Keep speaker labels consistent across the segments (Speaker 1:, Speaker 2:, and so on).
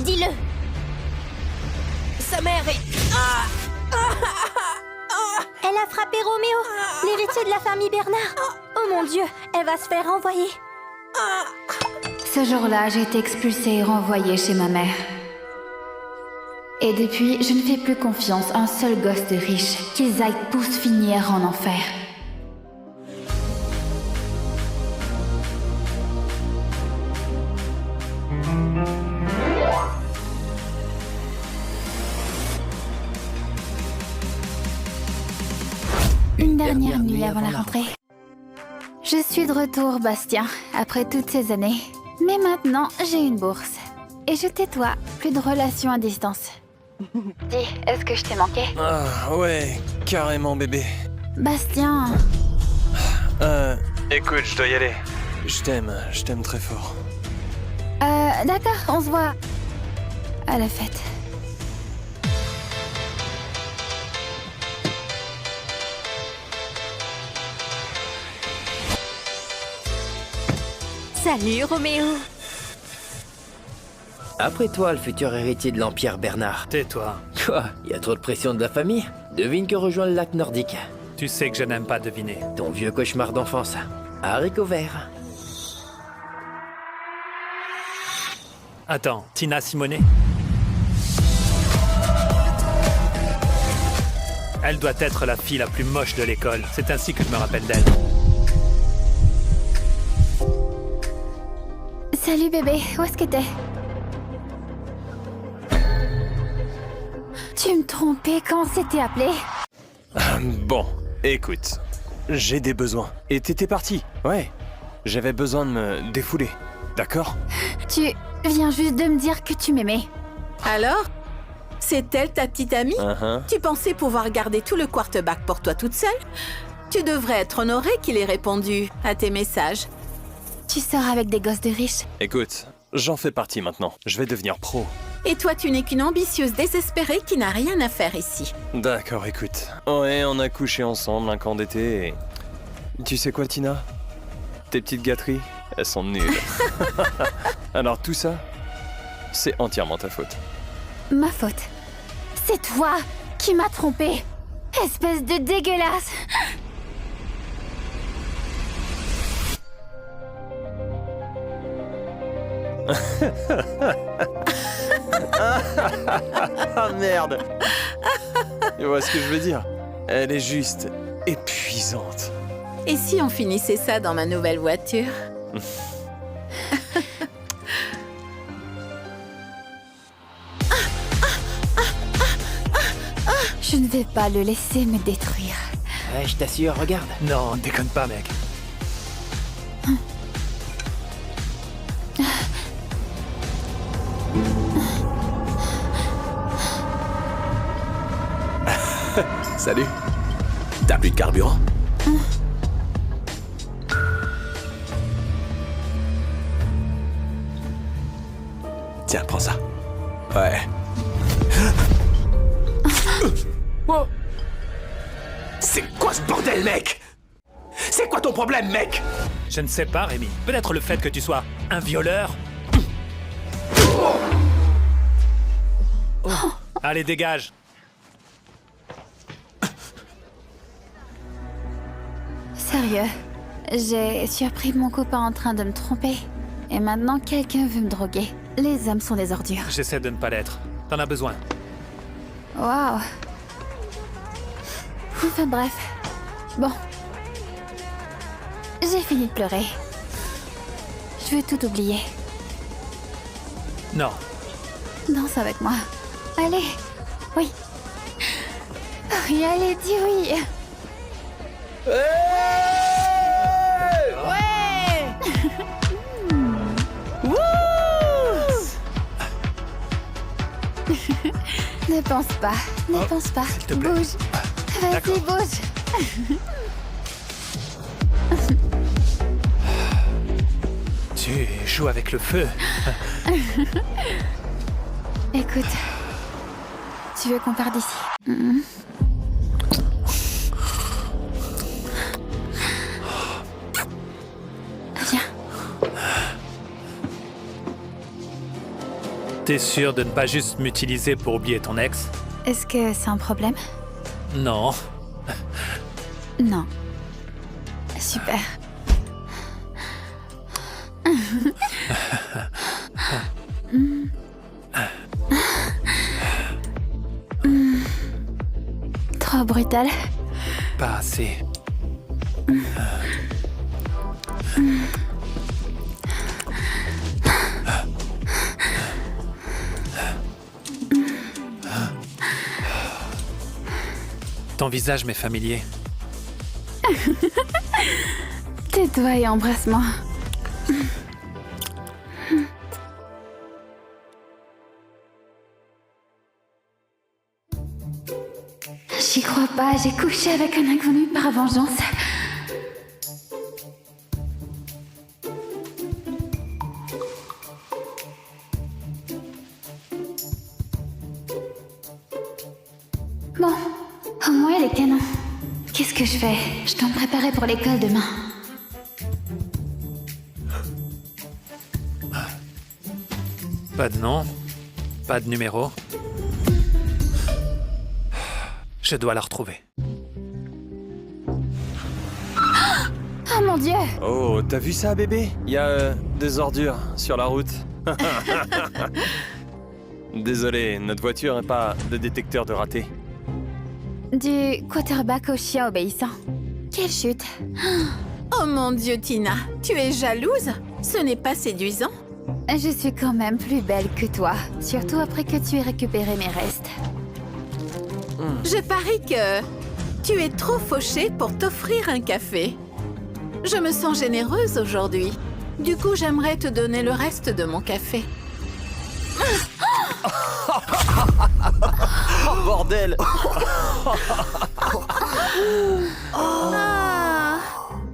Speaker 1: Dis-le.
Speaker 2: Sa mère est...
Speaker 1: Elle a frappé Roméo, l'héritier de la famille Bernard. Oh mon Dieu, elle va se faire renvoyer.
Speaker 3: Ce jour-là, j'ai été expulsée et renvoyée chez ma mère. Et depuis, je ne fais plus confiance à un seul gosse de riche, qu'ils aillent tous finir en enfer. Une dernière nuit avant la rentrée. Je suis de retour, Bastien, après toutes ces années. Mais maintenant, j'ai une bourse. Et je tais-toi, plus de relations à distance. Dis, est-ce que je t'ai manqué?
Speaker 4: Ah, ouais, carrément, bébé.
Speaker 3: Bastien...
Speaker 4: Écoute, je dois y aller. Je t'aime très fort.
Speaker 3: D'accord, on se voit... à la fête.
Speaker 1: Salut Roméo.
Speaker 2: Après toi, le futur héritier de l'Empire Bernard.
Speaker 5: Tais-toi.
Speaker 2: Quoi? Y a trop de pression de la famille? Devine que rejoint le lac nordique.
Speaker 5: Tu sais que je n'aime pas deviner.
Speaker 2: Ton vieux cauchemar d'enfance. Haricots verts.
Speaker 5: Attends, Tina Simonet? Elle doit être la fille la plus moche de l'école. C'est ainsi que je me rappelle d'elle.
Speaker 3: Salut bébé, où est-ce que t'es? Tu me trompais quand on s'était appelé?
Speaker 4: Bon, écoute, j'ai des besoins. Et t'étais parti, ouais. J'avais besoin de me défouler, d'accord?
Speaker 3: Tu viens juste de me dire que tu m'aimais.
Speaker 6: Alors? C'est elle ta petite amie?
Speaker 4: Uh-huh.
Speaker 6: Tu pensais pouvoir garder tout le quarterback pour toi toute seule? Tu devrais être honorée qu'il ait répondu à tes messages.
Speaker 3: Tu sors avec des gosses de riches.
Speaker 4: Écoute, j'en fais partie maintenant. Je vais devenir pro.
Speaker 6: Et toi, tu n'es qu'une ambitieuse désespérée qui n'a rien à faire ici.
Speaker 4: D'accord, écoute. Ouais, on a couché ensemble un camp d'été et... Tu sais quoi, Tina? Tes petites gâteries, elles sont nulles. Alors tout ça, c'est entièrement ta faute.
Speaker 3: Ma faute. C'est toi qui m'as trompée. Espèce de dégueulasse.
Speaker 4: Ah merde. Tu vois ce que je veux dire? Elle est juste épuisante.
Speaker 6: Et si on finissait ça dans ma nouvelle voiture?
Speaker 3: Je ne vais pas le laisser me détruire.
Speaker 2: Ouais, je t'assure, regarde.
Speaker 5: Non, déconne pas, mec.
Speaker 7: Salut. T'as plus de carburant? Tiens, prends ça. Ouais. Oh. C'est quoi ce bordel, mec? C'est quoi ton problème, mec?
Speaker 5: Je ne sais pas, Rémi. Peut-être le fait que tu sois un violeur. Oh. Allez, dégage.
Speaker 3: Sérieux, j'ai surpris mon copain en train de me tromper. Et maintenant, quelqu'un veut me droguer. Les hommes sont des ordures.
Speaker 5: J'essaie de ne pas l'être. T'en as besoin.
Speaker 3: Waouh. Enfin bref. Bon. J'ai fini de pleurer. Je veux tout oublier.
Speaker 5: Non.
Speaker 3: Danse avec moi. Allez. Oui. Oui, allez, dis oui. Ne pense pas, ne pense pas.
Speaker 5: s'il te plaît.
Speaker 3: Bouge. Vas-y,
Speaker 5: D'accord.
Speaker 3: bouge.
Speaker 5: Tu joues avec le feu.
Speaker 3: Écoute, tu veux qu'on parte d'ici? Viens.
Speaker 5: T'es sûr de ne pas juste m'utiliser pour oublier ton ex?
Speaker 3: Est-ce que c'est un problème?
Speaker 5: Non.
Speaker 3: Non. Super. Trop brutal.
Speaker 5: Pas assez. Ton visage m'est familier.
Speaker 3: Tais-toi et embrasse-moi. J'y crois pas, j'ai couché avec un inconnu par vengeance. Bon, au moins il est canon. Qu'est-ce que je fais? Je dois me préparer pour l'école demain.
Speaker 5: Pas de nom, pas de numéro. Je dois la retrouver.
Speaker 3: Oh mon Dieu!
Speaker 4: Oh, t'as vu ça, bébé? Il y a des ordures sur la route. Désolé, notre voiture n'a pas de détecteur de raté.
Speaker 3: Du quarterback au chien obéissant. Quelle chute!
Speaker 6: Oh mon Dieu, Tina, tu es jalouse? Ce n'est pas séduisant?
Speaker 3: Je suis quand même plus belle que toi, surtout après que tu aies récupéré mes restes.
Speaker 6: Je parie que tu es trop fauchée pour t'offrir un café. Je me sens généreuse aujourd'hui. Du coup, j'aimerais te donner le reste de mon café.
Speaker 4: Oh, bordel!
Speaker 6: Ah.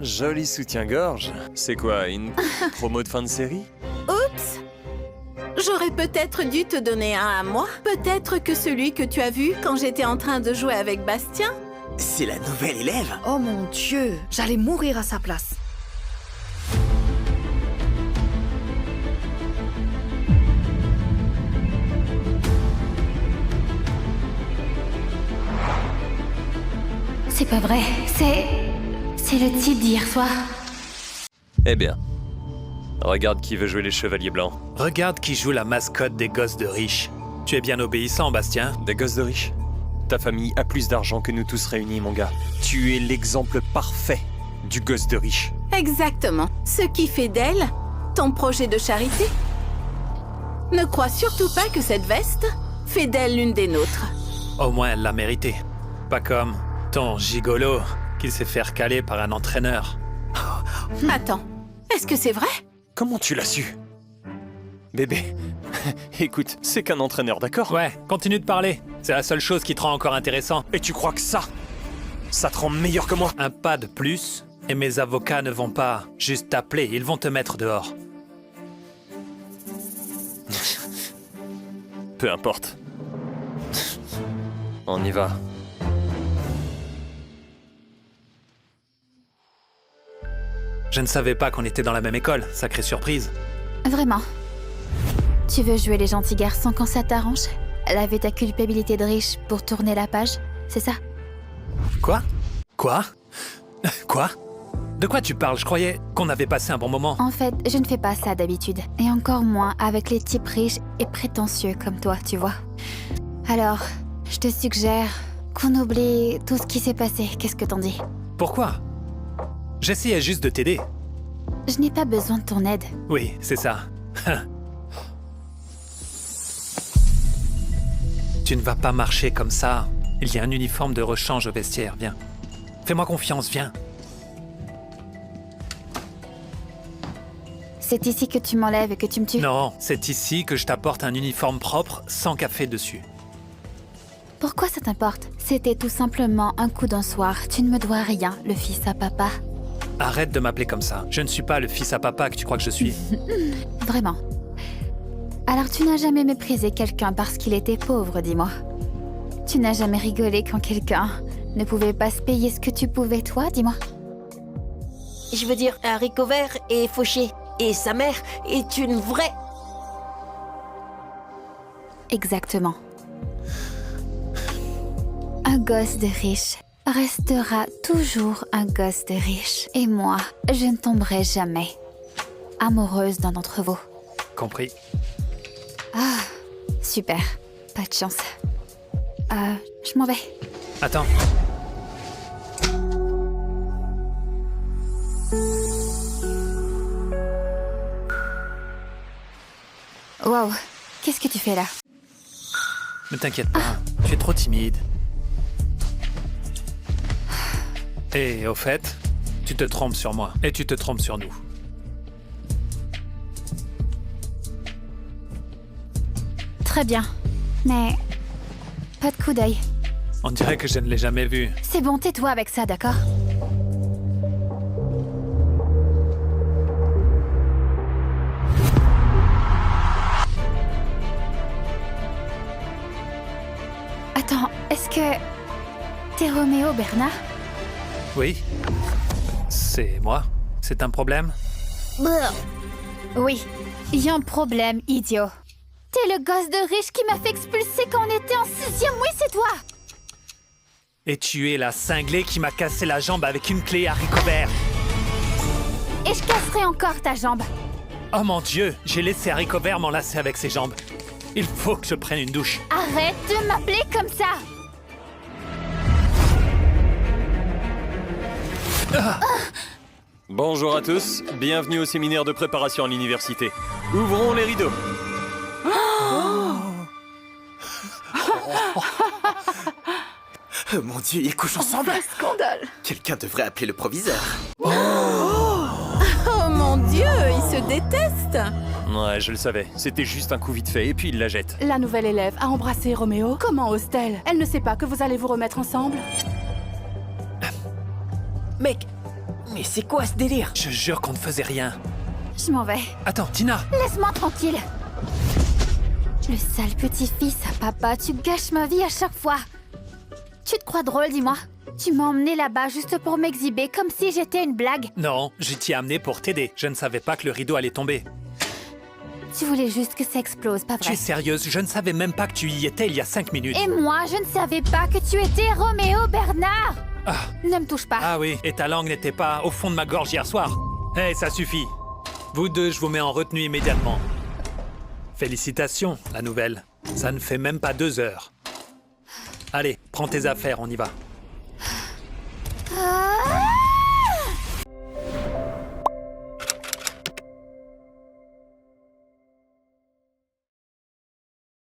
Speaker 4: Joli soutien-gorge. C'est quoi, une promo de fin de série?
Speaker 6: Oups! J'aurais peut-être dû te donner un à moi. Peut-être que celui que tu as vu quand j'étais en train de jouer avec Bastien.
Speaker 7: C'est la nouvelle élève.
Speaker 8: Oh mon Dieu, j'allais mourir à sa place.
Speaker 3: C'est pas vrai, c'est le type d'hier soir.
Speaker 4: Eh bien, regarde qui veut jouer les chevaliers blancs.
Speaker 5: Regarde qui joue la mascotte des gosses de riches. Tu es bien obéissant, Bastien.
Speaker 4: Des gosses de riches. Ta famille a plus d'argent que nous tous réunis, mon gars. Tu es l'exemple parfait du gosse de riche.
Speaker 6: Exactement. Ce qui fait d'elle ton projet de charité. Ne crois surtout pas que cette veste fait d'elle l'une des nôtres.
Speaker 5: Au moins, elle l'a mérité. Pas comme ton gigolo qui s'est fait recaler par un entraîneur.
Speaker 6: Attends, est-ce que c'est vrai?
Speaker 4: Comment tu l'as su? Bébé, écoute, c'est qu'un entraîneur, d'accord?
Speaker 5: Ouais, continue de parler. C'est la seule chose qui te rend encore intéressant.
Speaker 4: Et tu crois que ça te rend meilleur que moi?
Speaker 5: Un pas de plus, et mes avocats ne vont pas juste t'appeler, ils vont te mettre dehors.
Speaker 4: Peu importe. On y va.
Speaker 5: Je ne savais pas qu'on était dans la même école, sacrée surprise.
Speaker 3: Vraiment. Tu veux jouer les gentils garçons quand ça t'arrange? Laver ta culpabilité de riche pour tourner la page, c'est ça?
Speaker 5: Quoi? Quoi? Quoi? De quoi tu parles? Je croyais qu'on avait passé un bon moment.
Speaker 3: En fait, je ne fais pas ça d'habitude. Et encore moins avec les types riches et prétentieux comme toi, tu vois. Alors, je te suggère qu'on oublie tout ce qui s'est passé. Qu'est-ce que t'en dis?
Speaker 5: Pourquoi? J'essayais juste de t'aider.
Speaker 3: Je n'ai pas besoin de ton aide.
Speaker 5: Oui, c'est ça. Tu ne vas pas marcher comme ça. Il y a un uniforme de rechange au vestiaire, viens. Fais-moi confiance, viens.
Speaker 3: C'est ici que tu m'enlèves et que tu me tues?
Speaker 5: Non, c'est ici que je t'apporte un uniforme propre, sans café dessus.
Speaker 3: Pourquoi ça t'importe? C'était tout simplement un coup d'un soir. Tu ne me dois rien, le fils à papa.
Speaker 5: Arrête de m'appeler comme ça. Je ne suis pas le fils à papa que tu crois que je suis.
Speaker 3: Vraiment. Alors tu n'as jamais méprisé quelqu'un parce qu'il était pauvre, dis-moi. Tu n'as jamais rigolé quand quelqu'un ne pouvait pas se payer ce que tu pouvais, toi, dis-moi.
Speaker 1: Je veux dire, haricot vert est fauché. Et sa mère est une vraie...
Speaker 3: Exactement. Un gosse de riche restera toujours un gosse de riche. Et moi, je ne tomberai jamais amoureuse d'un d'entre vous.
Speaker 5: Compris.
Speaker 3: Ah, super. Pas de chance. Je m'en vais.
Speaker 5: Attends.
Speaker 3: Wow, qu'est-ce que tu fais là?
Speaker 5: Ne t'inquiète pas, tu es trop timide. Et au fait, tu te trompes sur moi et tu te trompes sur nous.
Speaker 3: Très bien, mais pas de coup d'œil.
Speaker 5: On dirait que je ne l'ai jamais vu.
Speaker 3: C'est bon, tais-toi avec ça, d'accord? Attends, est-ce que t'es Roméo Bernard?
Speaker 5: Oui. C'est moi. C'est un problème?
Speaker 3: Oui, il y a un problème, idiot. T'es le gosse de riche qui m'a fait expulser quand on était en 6e, oui, c'est toi!
Speaker 5: Et tu es la cinglée qui m'a cassé la jambe avec une clé haricot vert.
Speaker 3: Et je casserai encore ta jambe.
Speaker 5: Oh mon Dieu, j'ai laissé haricot vert m'enlacer avec ses jambes. Il faut que je prenne une douche.
Speaker 3: Arrête de m'appeler comme ça!
Speaker 4: Bonjour à tous, bienvenue au séminaire de préparation à l'université. Ouvrons les rideaux.
Speaker 7: Oh mon Dieu, ils couchent ensemble.
Speaker 8: Scandale.
Speaker 7: Quelqu'un devrait appeler le proviseur.
Speaker 6: Oh mon Dieu, ils se détestent.
Speaker 4: Ouais, je le savais, c'était juste un coup vite fait et puis il la jette.
Speaker 9: La nouvelle élève a embrassé Roméo. Comment ose-t-elle? Elle ne sait pas que vous allez vous remettre ensemble?
Speaker 2: Mec, mais c'est quoi ce délire?
Speaker 5: Je jure qu'on ne faisait rien.
Speaker 3: Je m'en vais.
Speaker 5: Attends, Tina.
Speaker 3: Laisse-moi tranquille. Le sale petit-fils à papa, tu gâches ma vie à chaque fois. Tu te crois drôle, dis-moi? Tu m'as emmené là-bas juste pour m'exhiber comme si j'étais une blague.
Speaker 5: Non, je t'y ai amené pour t'aider. Je ne savais pas que le rideau allait tomber.
Speaker 3: Tu voulais juste que ça explose, pas
Speaker 5: Tu
Speaker 3: vrai?
Speaker 5: es sérieuse? Je ne savais même pas que tu y étais il y a 5 minutes.
Speaker 3: Et moi, je ne savais pas que tu étais Roméo Bernard. Ne me touche pas.
Speaker 5: Ah oui, et ta langue n'était pas au fond de ma gorge hier soir. Hé, ça suffit. Vous deux, je vous mets en retenue immédiatement. Félicitations, la nouvelle. Ça ne fait même pas 2 heures. Allez, prends tes affaires, on y va.